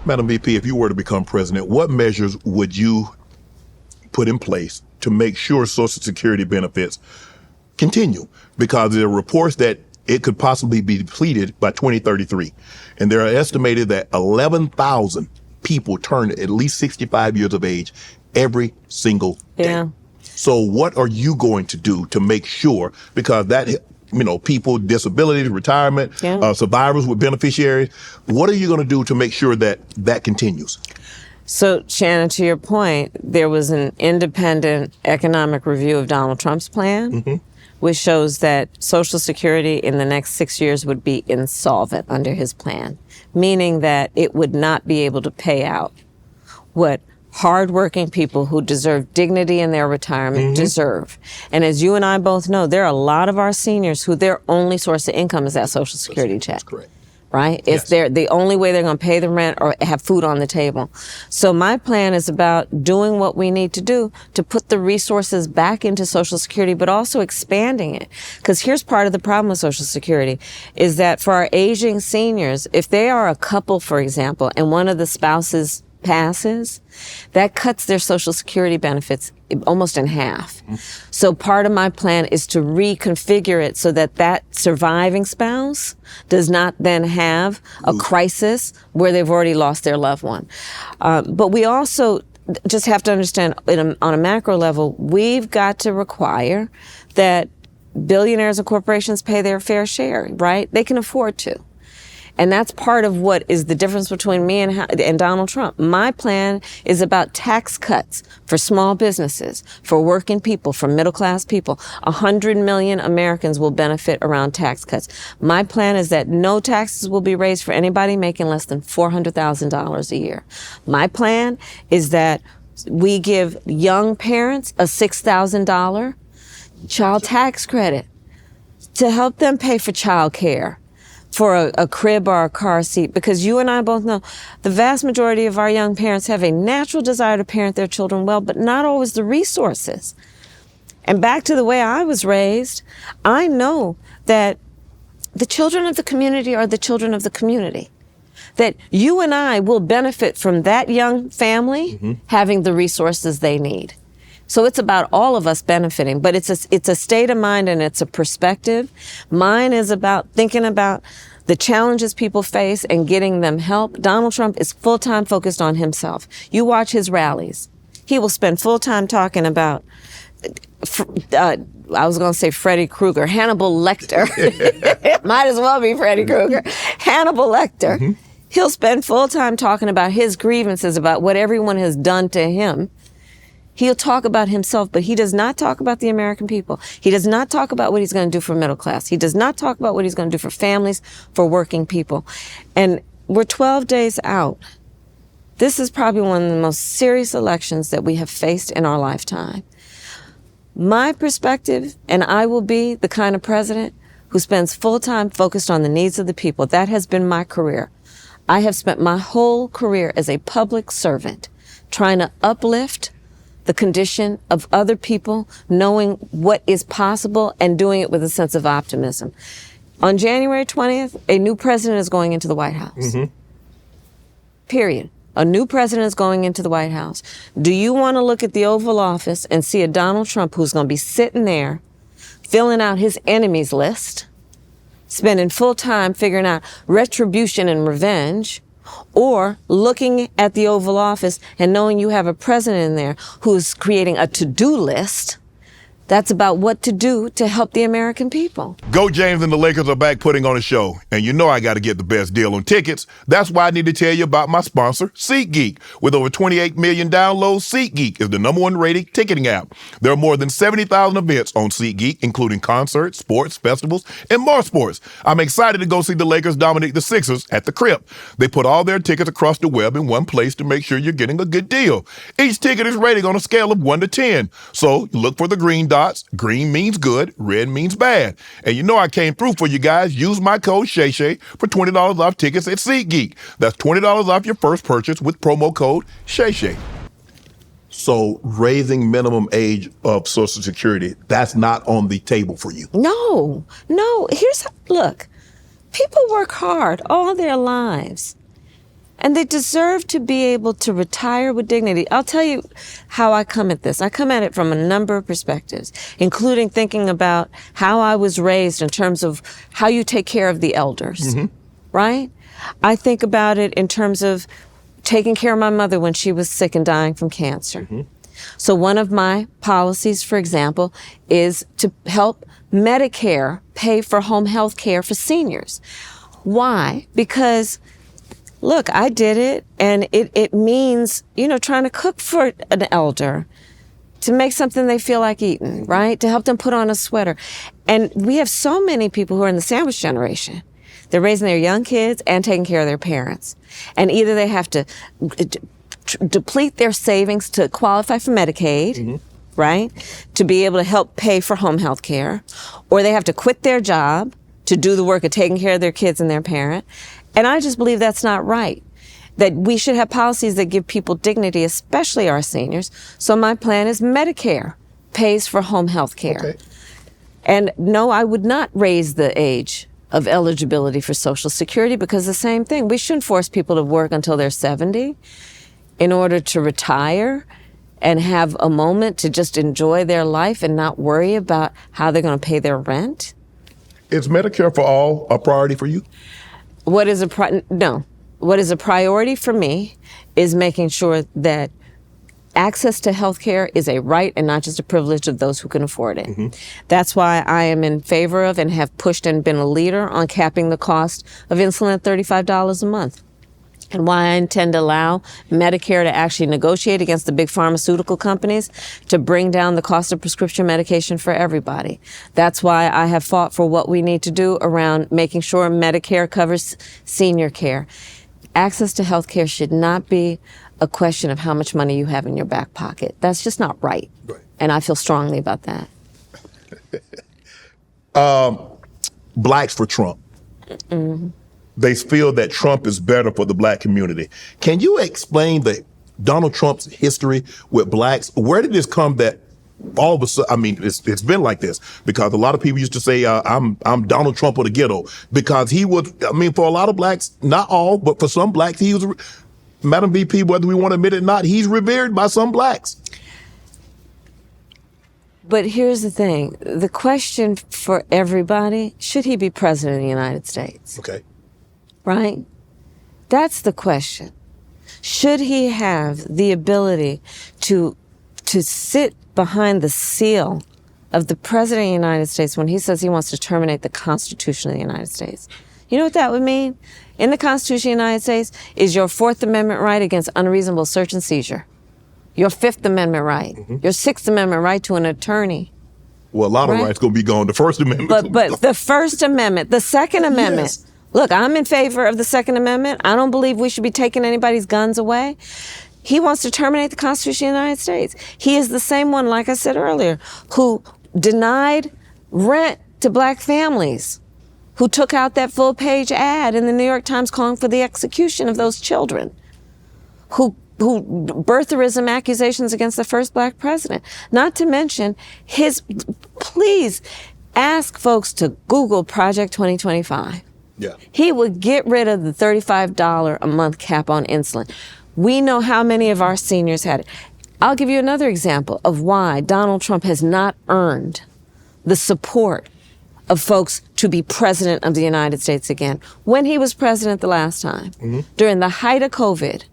Madam VP, if you were to become president, what measures would you put in place to make sure Social Security benefits continue? Because there are reports that it could possibly be depleted by 2033. And there are estimated that 11,000 people turn at least 65 years of age every single day. Yeah. So what are you going to do to make sure, because that, people, disability, retirement, survivors with beneficiaries, what are you going to do to make sure that that continues? So, Shannon, to your point, there was an independent economic review of Donald Trump's plan, which shows that Social Security in the next 6 years would be insolvent under his plan, meaning that it would not be able to pay out what hardworking people who deserve dignity in their retirement deserve. And as you and I both know, there are a lot of our seniors who their only source of income is that Social Security check. That's correct. Right? It's the only way they're going to pay the rent or have food on the table. So my plan is about doing what we need to do to put the resources back into Social Security, but also expanding it. Because here's part of the problem with Social Security is that for our aging seniors, if they are a couple, for example, and one of the spouses passes, that cuts their Social Security benefits almost in half. So part of my plan is to reconfigure it so that that surviving spouse does not then have a crisis where they've already lost their loved one. But we also just have to understand on a macro level, we've got to require that billionaires and corporations pay their fair share, right? They can afford to. And that's part of what is the difference between me and Donald Trump. My plan is about tax cuts for small businesses, for working people, for middle-class people. 100 million Americans will benefit around tax cuts. My plan is that no taxes will be raised for anybody making less than $400,000 a year. My plan is that we give young parents a $6,000 child tax credit to help them pay for child care, for a crib or a car seat, because you and I both know the vast majority of our young parents have a natural desire to parent their children well, but not always the resources. And back to the way I was raised, I know that the children of the community are the children of the community. That you and I will benefit from that young family having the resources they need. So it's about all of us benefiting, but it's a state of mind and it's a perspective. Mine is about thinking about the challenges people face and getting them help. Donald Trump is full-time focused on himself. You watch his rallies. He will spend full-time talking about, I was going to say Freddy Krueger, Hannibal Lecter. Might as well be Freddy Krueger. Hannibal Lecter. He'll spend full-time talking about his grievances, about what everyone has done to him. He'll talk about himself, but he does not talk about the American people. He does not talk about what he's going to do for middle class. He does not talk about what he's going to do for families, for working people. And we're 12 days out. This is probably one of the most serious elections that we have faced in our lifetime. My perspective, and I will be the kind of president who spends full time focused on the needs of the people. That has been my career. I have spent my whole career as a public servant trying to uplift the condition of other people, knowing what is possible and doing it with a sense of optimism. On January 20th, a new president is going into the White House. Period. A new president is going into the White House. Do you want to look at the Oval Office and see a Donald Trump who's going to be sitting there filling out his enemies list, spending full time figuring out retribution and revenge, or looking at the Oval Office and knowing you have a president in there who's creating a to-do list that's about what to do to help the American people? Go James and the Lakers are back putting on a show, and you know I got to get the best deal on tickets. That's why I need to tell you about my sponsor, SeatGeek. With over 28 million downloads, SeatGeek is the #1 rated ticketing app. There are more than 70,000 events on SeatGeek, including concerts, sports, festivals, and more sports. I'm excited to go see the Lakers dominate the Sixers at the Crib. They put all their tickets across the web in one place to make sure you're getting a good deal. Each ticket is rated on a scale of 1 to 10. So you look for the green dot. Green means good, red means bad. And you know I came through for you guys. Use my code Shay Shay for $20 off tickets at SeatGeek. That's $20 off your first purchase with promo code Shay Shay. So raising minimum age of Social Security, that's not on the table for you? No. Look, people work hard all their lives. And they deserve to be able to retire with dignity. I'll tell you how I come at this. I come at it from a number of perspectives, including thinking about how I was raised in terms of how you take care of the elders, right? I think about it in terms of taking care of my mother when she was sick and dying from cancer. So one of my policies, for example, is to help Medicare pay for home health care for seniors. Why? Because, look, I did it, and it means, you know, trying to cook for an elder, to make something they feel like eating, right? To help them put on a sweater. And we have so many people who are in the sandwich generation. They're raising their young kids and taking care of their parents. And either they have to deplete their savings to qualify for Medicaid, right? To be able to help pay for home health care, or they have to quit their job to do the work of taking care of their kids and their parent. And I just believe that's not right. That we should have policies that give people dignity, especially our seniors. So my plan is Medicare pays for home health care. Okay. And no, I would not raise the age of eligibility for Social Security, because the same thing, we shouldn't force people to work until they're 70 in order to retire and have a moment to just enjoy their life and not worry about how they're going to pay their rent. Is Medicare for all a priority for you? What is a priority for me is making sure that access to health care is a right and not just a privilege of those who can afford it. That's why I am in favor of and have pushed and been a leader on capping the cost of insulin at $35 a month. And why I intend to allow Medicare to actually negotiate against the big pharmaceutical companies to bring down the cost of prescription medication for everybody. That's why I have fought for what we need to do around making sure Medicare covers senior care. Access to health care should not be a question of how much money you have in your back pocket. That's just not right. And I feel strongly about that. Blacks for Trump. They feel that Trump is better for the black community. Can you explain Donald Trump's history with blacks? Where did this come that all of a sudden, I mean, it's been like this because a lot of people used to say, I'm Donald Trump of the ghetto, because he was, I mean, for a lot of blacks, not all, but for some blacks, he was, Madam VP, whether we want to admit it or not, he's revered by some blacks. But here's the thing. The question for everybody, should he be president of the United States? Okay. Right? That's the question. Should he have the ability to sit behind the seal of the President of the United States when he says he wants to terminate the Constitution of the United States? You know what that would mean? In the Constitution of the United States is your Fourth Amendment right against unreasonable search and seizure, your Fifth Amendment right, your Sixth Amendment right to an attorney. Well, a lot of rights going to be gone. The First Amendment. But the First Amendment, the Second Amendment. Yes. Look, I'm in favor of the Second Amendment. I don't believe we should be taking anybody's guns away. He wants to terminate the Constitution of the United States. He is the same one, like I said earlier, who denied rent to black families, who took out that full-page ad in the New York Times calling for the execution of those children, who birtherism accusations against the first black president. Not to mention please ask folks to Google Project 2025. Yeah. He would get rid of the $35 a month cap on insulin. We know how many of our seniors had it. I'll give you another example of why Donald Trump has not earned the support of folks to be president of the United States again. When he was president the last time, during the height of COVID,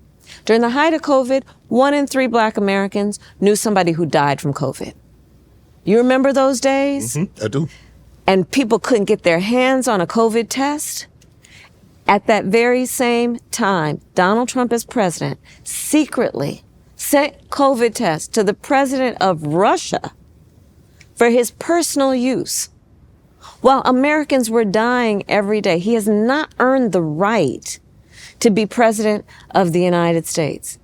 1 in 3 black Americans knew somebody who died from COVID. You remember those days? I do. And people couldn't get their hands on a COVID test. At that very same time, Donald Trump as president secretly sent COVID tests to the president of Russia for his personal use. While Americans were dying every day, he has not earned the right to be president of the United States.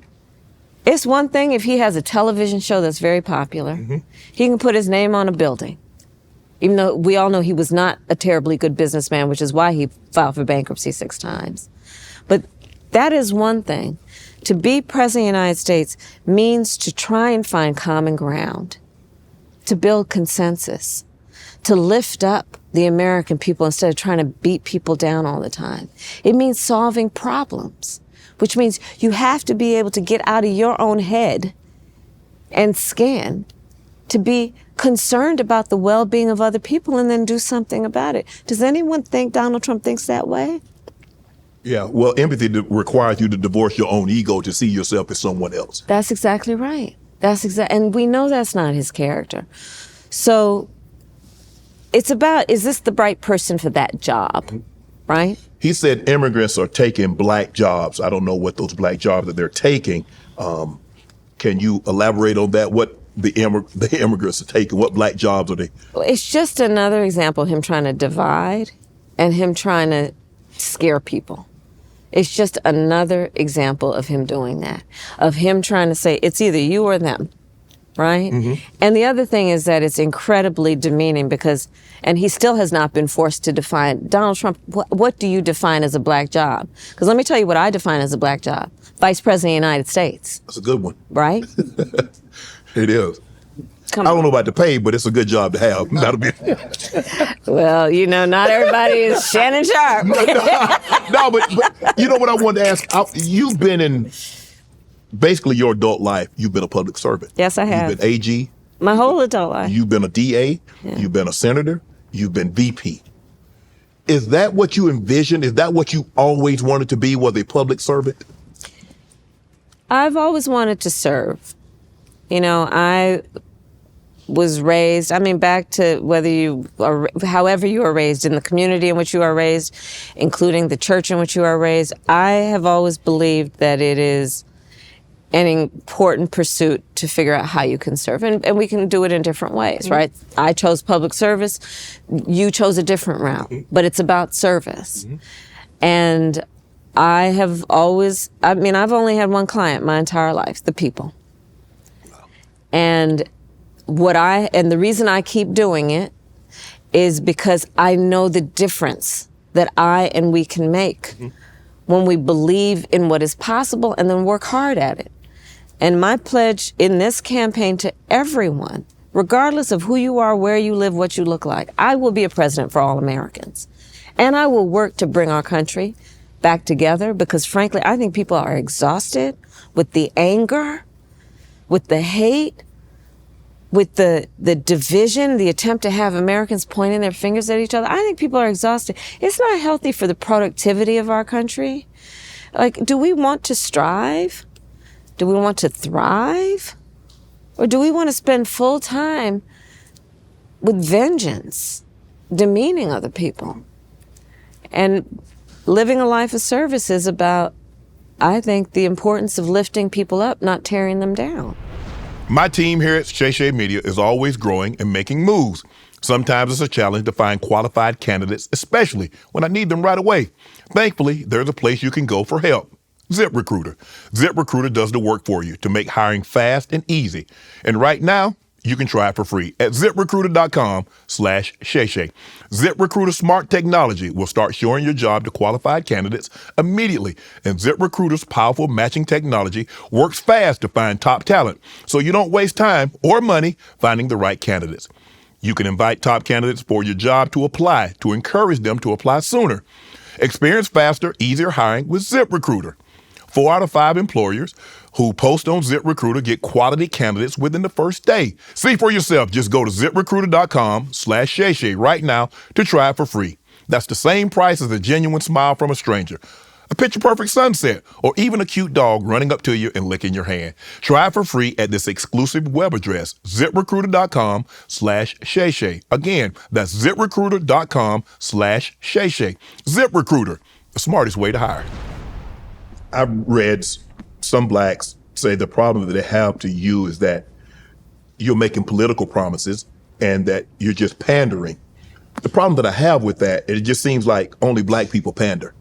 It's one thing if he has a television show that's very popular. He can put his name on a building. Even though we all know he was not a terribly good businessman, which is why he filed for bankruptcy 6 times. But that is one thing. To be president of the United States means to try and find common ground, to build consensus, to lift up the American people instead of trying to beat people down all the time. It means solving problems. which means you have to be able to get out of your own head and scan to be concerned about the well-being of other people and then do something about it. Does anyone think Donald Trump thinks that way? Yeah, well, empathy requires you to divorce your own ego to see yourself as someone else. That's exactly right. And we know that's not his character. So it's about, is this the right person for that job, right? He said immigrants are taking black jobs. I don't know what those black jobs that they're taking. Can you elaborate on that? What the immigrants are taking? What black jobs are they? It's just another example of him trying to divide and him trying to scare people. It's just another example of him doing that, of him trying to say it's either you or them, right? And the other thing is that it's incredibly demeaning because, and he still has not been forced to define, Donald Trump, what do you define as a black job? Because let me tell you what I define as a black job. Vice President of the United States. That's a good one. Right? It is. I don't know about the pay, but it's a good job to have. That'll be. Well, you know, not everybody is Shannon Sharpe. No, but you know what I wanted to ask? You've been in basically your adult life. You've been a public servant. Yes, I have. You've been AG. My whole adult life. You've been a DA. Yeah. You've been a senator. You've been VP. Is that what you envisioned? Is that what you always wanted to be? Was a public servant? I've always wanted to serve. You know, I was raised, I mean, back to whether you are, however you are raised, in the community in which you are raised, including the church in which you are raised, I have always believed that it is an important pursuit to figure out how you can serve. And we can do it in different ways, right? I chose public service. You chose a different route, but it's about service. And I have always, I mean, I've only had one client my entire life, the people. And the reason I keep doing it is because I know the difference that I and we can make when we believe in what is possible and then work hard at it. And my pledge in this campaign to everyone, regardless of who you are, where you live, what you look like, I will be a president for all Americans. And I will work to bring our country back together because, frankly, I think people are exhausted with the anger, with the hate, with the division, the attempt to have Americans pointing their fingers at each other. I think people are exhausted. It's not healthy for the productivity of our country. Like, do we want to strive? Do we want to thrive? Or do we want to spend full time with vengeance, demeaning other people? And living a life of service is about, I think, the importance of lifting people up, not tearing them down. My team here at Shay Shay Media is always growing and making moves. Sometimes it's a challenge to find qualified candidates, especially when I need them right away. Thankfully, there's a place you can go for help. ZipRecruiter. ZipRecruiter does the work for you to make hiring fast and easy. And right now, you can try it for free at ZipRecruiter.com/Shay Shay. ZipRecruiter smart technology will start showing your job to qualified candidates immediately. And ZipRecruiter's powerful matching technology works fast to find top talent, so you don't waste time or money finding the right candidates. You can invite top candidates for your job to apply to encourage them to apply sooner. Experience faster, easier hiring with ZipRecruiter. 4 out of 5 employers who post on ZipRecruiter get quality candidates within the first day. See for yourself. Just go to ZipRecruiter.com/Shay Shay right now to try it for free. That's the same price as a genuine smile from a stranger, a picture-perfect sunset, or even a cute dog running up to you and licking your hand. Try it for free at this exclusive web address, ZipRecruiter.com/Shay Shay. Again, that's ZipRecruiter.com/Shay Shay. ZipRecruiter, the smartest way to hire. I've read some blacks say the problem that they have to you is that you're making political promises and that you're just pandering. The problem that I have with that, it just seems like only black people pander.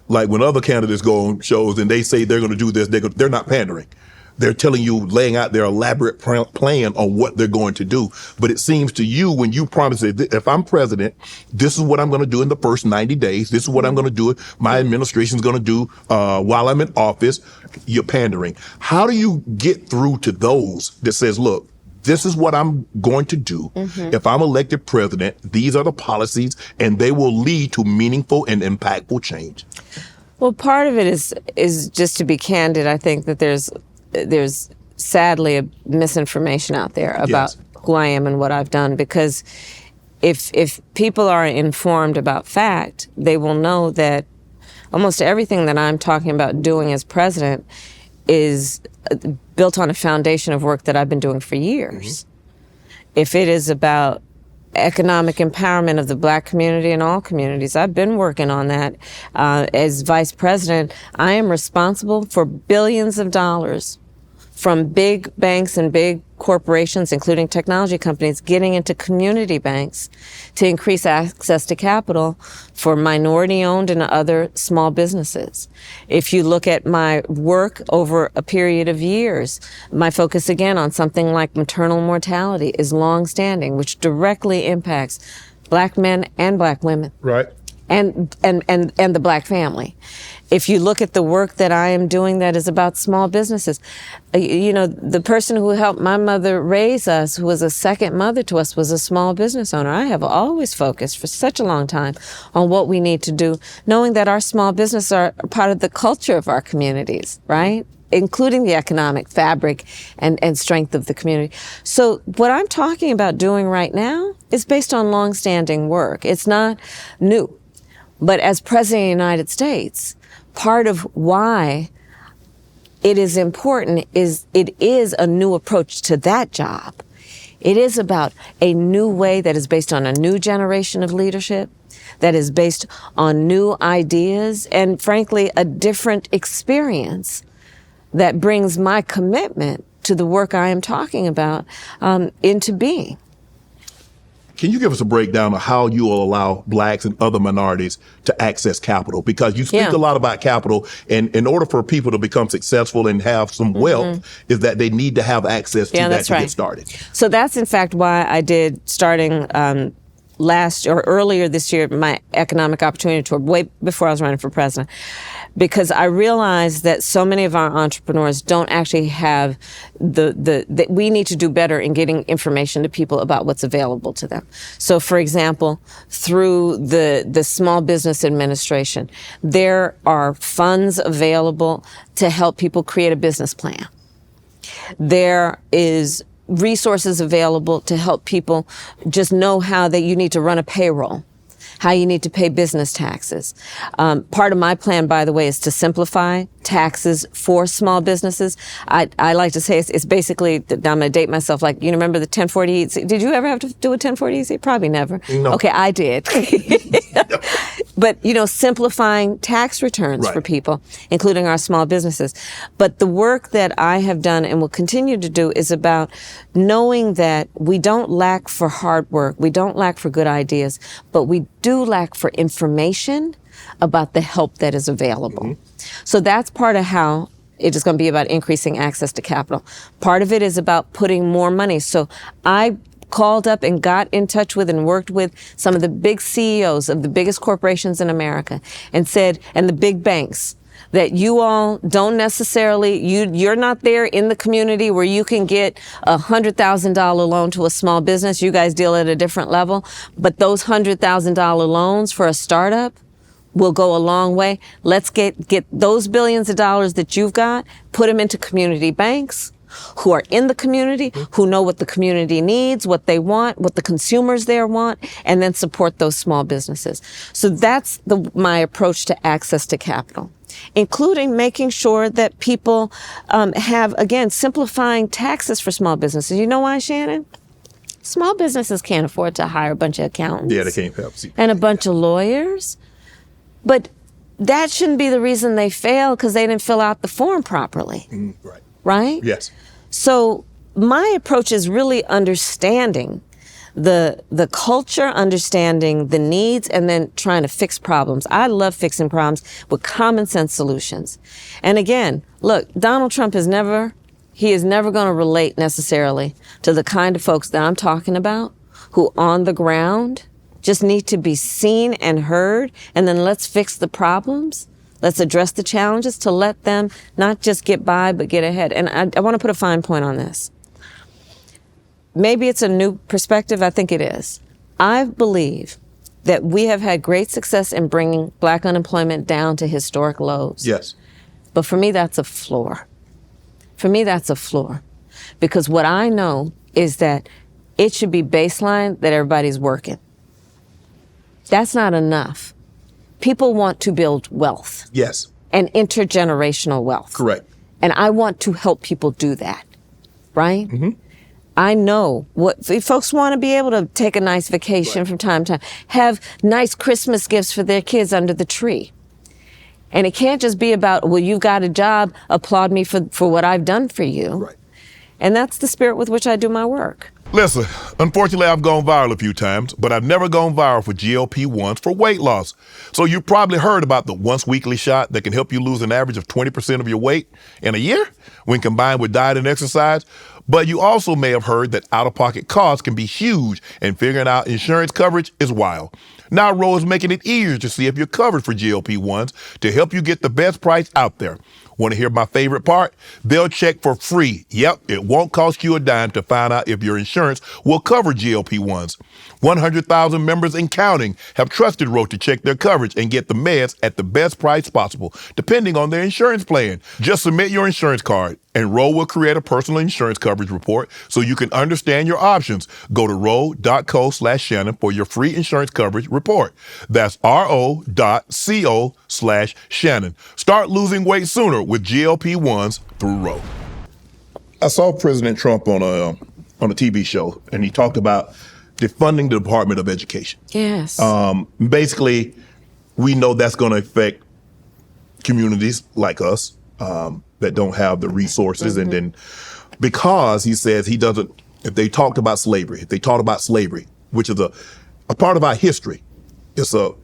Like when other candidates go on shows and they say they're going to do this, they're not pandering. They're telling you, laying out their elaborate plan on what they're going to do. But it seems to you, when you promise that if I'm president, this is what I'm going to do in the first 90 days. This is what I'm going to do. My administration is going to do while I'm in office. You're pandering. How do you get through to those that says, look, this is what I'm going to do. If I'm elected president, these are the policies, and they will lead to meaningful and impactful change? Well, part of it is just to be candid. I think that there's sadly a misinformation out there about who I am and what I've done, because if people are informed about fact, they will know that almost everything that I'm talking about doing as president is built on a foundation of work that I've been doing for years. If it is about economic empowerment of the Black community and all communities, I've been working on that. As vice president, I am responsible for billions of dollars from big banks and big corporations, including technology companies, getting into community banks to increase access to capital for minority-owned and other small businesses. If you look at my work over a period of years, my focus again on something like maternal mortality is long-standing, which directly impacts Black men and Black women. Right. And the Black family. If you look at the work that I am doing that is about small businesses, you know, the person who helped my mother raise us, who was a second mother to us, was a small business owner. I have always focused for such a long time on what we need to do, knowing that our small businesses are part of the culture of our communities, right? Including the economic fabric and strength of the community. So what I'm talking about doing right now is based on longstanding work. It's not new. But as President of the United States, part of why it is important is it is a new approach to that job. It is about a new way that is based on a new generation of leadership, that is based on new ideas, and frankly, a different experience that brings my commitment to the work I am talking about into being. Can you give us a breakdown of how you will allow Blacks and other minorities to access capital? Because you speak a lot about capital, and in order for people to become successful and have some wealth, is that they need to have access to that to get started. So that's in fact why I did, starting earlier this year, my economic opportunity tour, way before I was running for president, because I realized that so many of our entrepreneurs don't actually have that we need to do better in getting information to people about what's available to them. So for example, through the Small Business Administration, there are funds available to help people create a business plan. There is resources available to help people just know how that you need to run a payroll, how you need to pay business taxes. Part of my plan, by the way, is to simplify taxes for small businesses. I like to say it's basically, I'm going to date myself, like, you remember the 1040E? Did you ever have to do a 1040E? Probably never. No. Okay, I did. But, you know, simplifying tax returns for people, including our small businesses. But the work that I have done and will continue to do is about knowing that we don't lack for hard work, we don't lack for good ideas, but we do lack for information about the help that is available. So that's part of how it is going to be about increasing access to capital. Part of it is about putting more money. So I called up and got in touch with and worked with some of the big CEOs of the biggest corporations in America and said, and the big banks, that you all don't necessarily, you're not there in the community where you can get a $100,000 loan to a small business. You guys deal at a different level. But those $100,000 loans for a startup will go a long way. Let's get those billions of dollars that you've got, put them into community banks who are in the community, who know what the community needs, what they want, what the consumers there want, and then support those small businesses. So that's my approach to access to capital, including making sure that people have, again, simplifying taxes for small businesses. You know why, Shannon? Small businesses can't afford to hire a bunch of accountants. Yeah, they can't help. And a bunch of lawyers. But that shouldn't be the reason they fail, because they didn't fill out the form properly. Right. Right? Yes. So my approach is really understanding the culture, understanding the needs, and then trying to fix problems. I love fixing problems with common sense solutions. And again, look, Donald Trump is never going to relate necessarily to the kind of folks that I'm talking about, who on the ground just need to be seen and heard, and then let's fix the problems. Let's address the challenges to let them not just get by, but get ahead. And I want to put a fine point on this. Maybe it's a new perspective. I think it is. I believe that we have had great success in bringing Black unemployment down to historic lows. Yes. But for me, that's a floor. For me, that's a floor. Because what I know is that it should be baseline that everybody's working. That's not enough. People want to build wealth. Yes. And intergenerational wealth. Correct. And I want to help people do that, right? Mm-hmm. I know what folks want to be able to take a nice vacation from time to time, have nice Christmas gifts for their kids under the tree. And it can't just be about, well, you've got a job, applaud me for what I've done for you. Right. And that's the spirit with which I do my work. Listen, unfortunately, I've gone viral a few times, but I've never gone viral for GLP-1s for weight loss. So you've probably heard about the once weekly shot that can help you lose an average of 20% of your weight in a year when combined with diet and exercise. But you also may have heard that out-of-pocket costs can be huge, and figuring out insurance coverage is wild. Now Ro is making it easier to see if you're covered for GLP-1s to help you get the best price out there. Want to hear my favorite part? They'll check for free. Yep, it won't cost you a dime to find out if your insurance will cover GLP-1s. 100,000 members and counting have trusted Ro to check their coverage and get the meds at the best price possible, depending on their insurance plan. Just submit your insurance card, and Ro will create a personal insurance coverage report so you can understand your options. Go to ro.co/Shannon for your free insurance coverage report. That's ro.co/Shannon. Start losing weight sooner with GLP-1s through Ro. I saw President Trump on a TV show, and he talked about defunding the Department of Education. Yes. Basically, we know that's going to affect communities like us that don't have the resources. Mm-hmm. And then because he says he doesn't, if they taught about slavery, which is a part of our history, it's that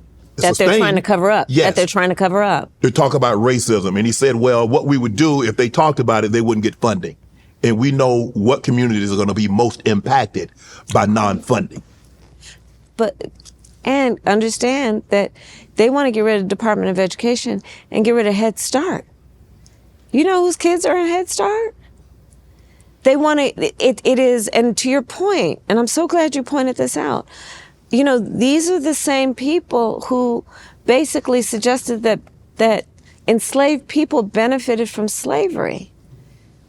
they're trying to cover up. Yes. That they're trying to cover up. They talk about racism. And he said, well, what we would do if they talked about it, they wouldn't get funding. And we know what communities are going to be most impacted by non-funding. And understand that they want to get rid of the Department of Education and get rid of Head Start. You know whose kids are in Head Start? They want to, it is, and to your point, and I'm so glad you pointed this out, you know, these are the same people who basically suggested that enslaved people benefited from slavery.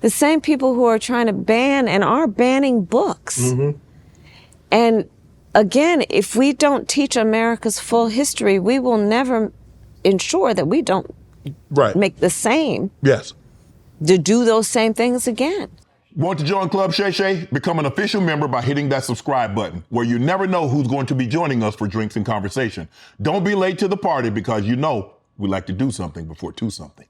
The same people who are trying to ban and are banning books. Mm-hmm. And again, if we don't teach America's full history, we will never ensure that we don't make the same. Yes. To do those same things again. Want to join Club Shay Shay? Become an official member by hitting that subscribe button, where you never know who's going to be joining us for drinks and conversation. Don't be late to the party, because you know we like to do something before 2 something.